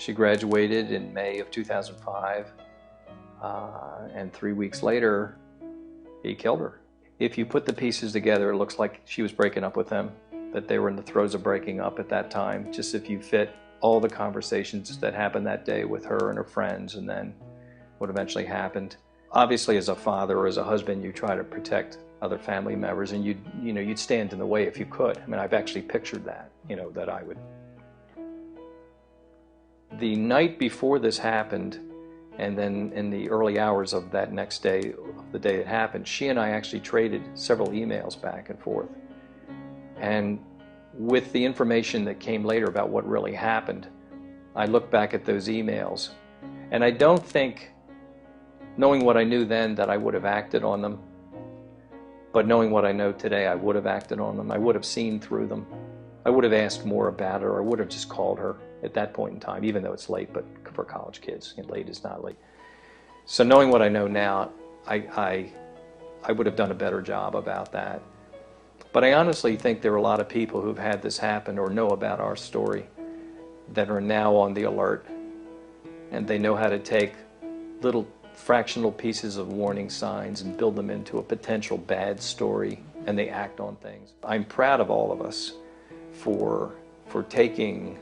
She graduated in May of 2005, and 3 weeks later, he killed her. If you put the pieces together, it looks like she was breaking up with him, that they were in the throes of breaking up at that time, just if you fit all the conversations that happened that day with her and her friends, and then what eventually happened. Obviously, as a father or as a husband, you try to protect other family members, and you'd stand in the way if you could. I mean, I've actually pictured that, that I would. The night before this happened, and then in the early hours of that next day, the day it happened, she and I actually traded several emails back and forth. And with the information that came later about what really happened, I look back at those emails, and I don't think, knowing what I knew then, that I would have acted on them. But knowing what I know today, I would have acted on them. I would have seen through them. I would have asked more about her. I would have just called her at that point in time, even though it's late, but for college kids, late is not late. So knowing what I know now, I would have done a better job about that. But I honestly think there are a lot of people who've had this happen or know about our story that are now on the alert, and they know how to take little fractional pieces of warning signs and build them into a potential bad story, and they act on things. I'm proud of all of us for taking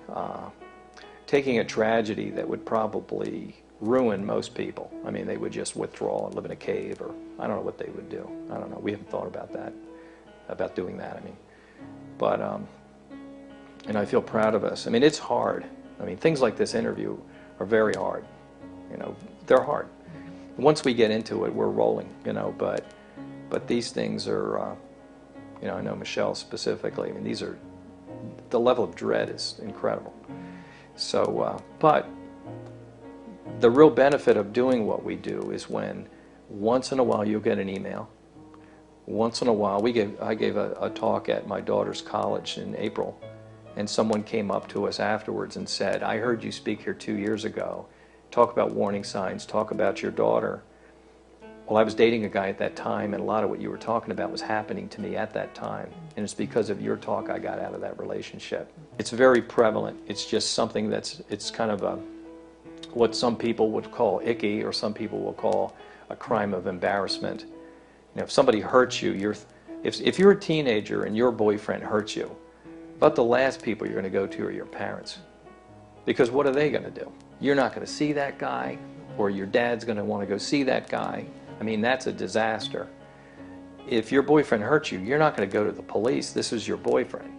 a tragedy that would probably ruin most people. I mean, they would just withdraw and live in a cave, or I don't know what they would do. I don't know. We haven't thought about that, about doing that. I mean, but and I feel proud of us. I mean, it's hard. I mean, things like this interview are very hard. They're hard. Once we get into it, we're rolling. But these things are. I know Michelle specifically. I mean, these are, the level of dread is incredible. So, but the real benefit of doing what we do is when once in a while you'll get an email. Once in a while, I gave a talk at my daughter's college in April, and someone came up to us afterwards and said, "I heard you speak here 2 years ago. Talk about warning signs, talk about your daughter." Well, I was dating a guy at that time, and a lot of what you were talking about was happening to me at that time. And it's because of your talk I got out of that relationship. It's very prevalent. It's just something it's kind of what some people would call icky, or some people will call a crime of embarrassment. If somebody hurts you, if you're a teenager and your boyfriend hurts you, about the last people you're going to go to are your parents. Because what are they going to do? You're not going to see that guy, or your dad's going to want to go see that guy. I mean, that's a disaster. If your boyfriend hurts you, you're not going to go to the police. This is your boyfriend.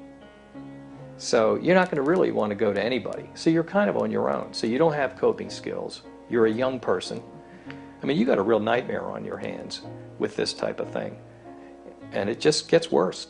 So you're not going to really want to go to anybody. So you're kind of on your own. So you don't have coping skills. You're a young person. I mean, you got a real nightmare on your hands with this type of thing. And it just gets worse.